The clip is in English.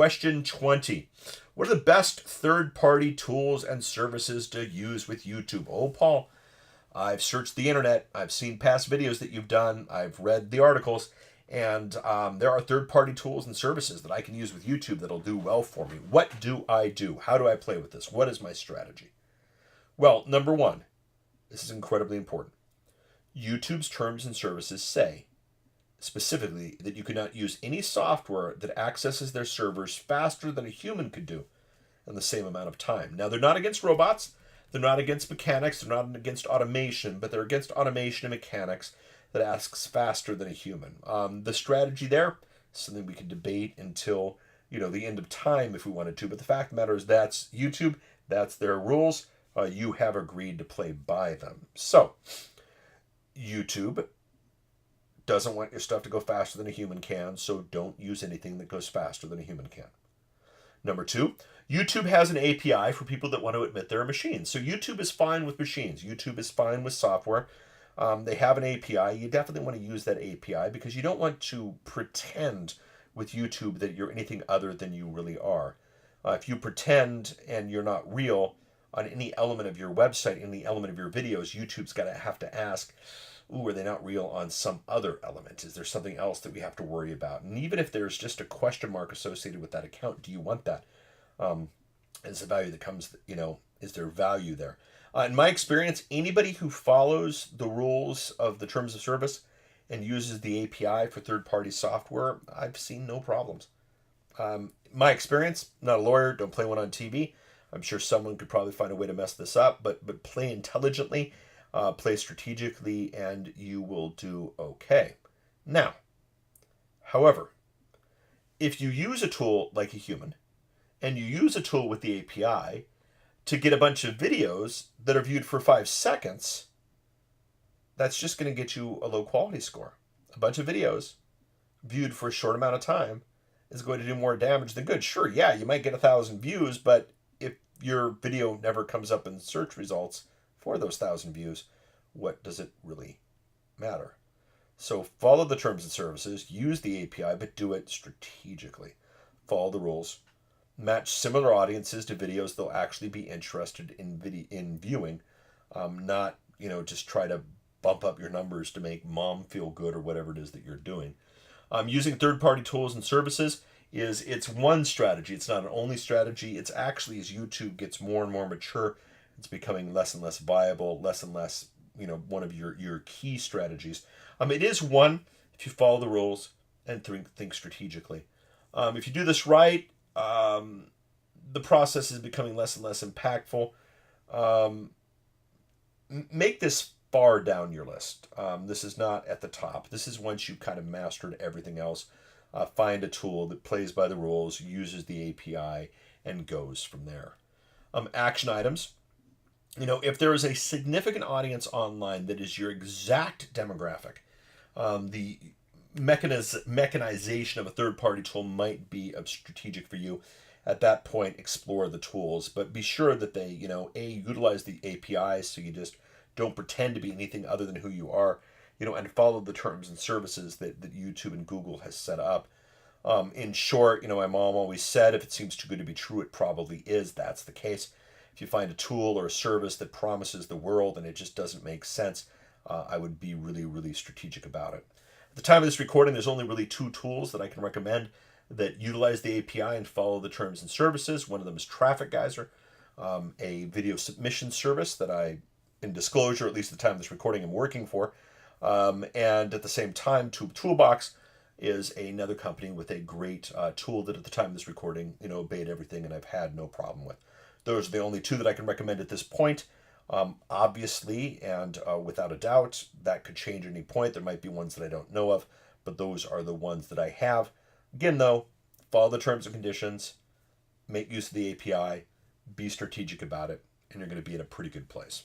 Question 20. What are the best third-party tools and services to use with YouTube? Oh, Paul, I've searched the internet. I've seen past videos that you've done. I've read the articles. And there are third-party tools and services that I can use with YouTube that'll do well for me. What do I do? How do I play with this? What is my strategy? Well, number one, this is incredibly important. YouTube's terms and services say specifically that you cannot use any software that accesses their servers faster than a human could do in the same amount of time. Now, they're not against robots. They're not against mechanics. They're not against automation, but they're against automation and mechanics that asks faster than a human. The strategy there is something we can debate until, the end of time if we wanted to. But the fact of the matter is that's YouTube. That's their rules. You have agreed to play by them. So, YouTube doesn't want your stuff to go faster than a human can, so don't use anything that goes faster than a human can. Number two, YouTube has an API for people that want to admit they're a machine. So YouTube is fine with machines. YouTube is fine with software. They have an API. You definitely want to use that API because you don't want to pretend with YouTube that you're anything other than you really are. If you pretend and you're not real on any element of your website, any element of your videos, YouTube's got to have to ask, ooh, are they not real on some other element? Is there something else that we have to worry about? And even if there's just a question mark associated with that account, do you want that? Is the value that comes, is there value there? In my experience, anybody who follows the rules of the terms of service and uses the API for third-party software, I've seen no problems. My experience, not a lawyer, don't play one on TV. I'm sure someone could probably find a way to mess this up, but play intelligently, play strategically, and you will do okay. Now, however, if you use a tool like a human, and you use a tool with the API to get a bunch of videos that are viewed for 5 seconds, that's just going to get you a low quality score. A bunch of videos viewed for a short amount of time is going to do more damage than good. Sure, yeah, you might get 1,000 views, but if your video never comes up in search results for those 1,000 views, what does it really matter? So follow the terms and services, use the API, but do it strategically. Follow the rules. Match similar audiences to videos they'll actually be interested in viewing, not just try to bump up your numbers to make mom feel good or whatever it is that you're doing. Using third-party tools and services it's one strategy. It's not an only strategy. It's actually, as YouTube gets more and more mature, it's becoming less and less viable, less and less one of your key strategies. It is one if you follow the rules and think strategically. If you do this right, the process is becoming less and less impactful. Make this far down your list. This is not at the top. This is once you've kind of mastered everything else. Find a tool that plays by the rules, uses the API, and goes from there. Action items. If there is a significant audience online that is your exact demographic, the mechanization of a third-party tool might be strategic for you. At that point, explore the tools, but be sure that they, utilize the API so you just don't pretend to be anything other than who you are, and follow the terms and services that YouTube and Google has set up. In short, my mom always said, if it seems too good to be true, it probably is. That's the case. If you find a tool or a service that promises the world and it just doesn't make sense, I would be really, really strategic about it. At the time of this recording, there's only really 2 tools that I can recommend that utilize the API and follow the terms and services. One of them is Traffic Geyser, a video submission service that I, in disclosure, at least at the time of this recording, I'm working for. And at the same time, Toolbox is another company with a great tool that at the time of this recording, obeyed everything and I've had no problem with. Those are the only 2 that I can recommend at this point. Obviously, and without a doubt, that could change at any point. There might be ones that I don't know of, but those are the ones that I have. Again, though, follow the terms and conditions, make use of the API, be strategic about it, and you're going to be in a pretty good place.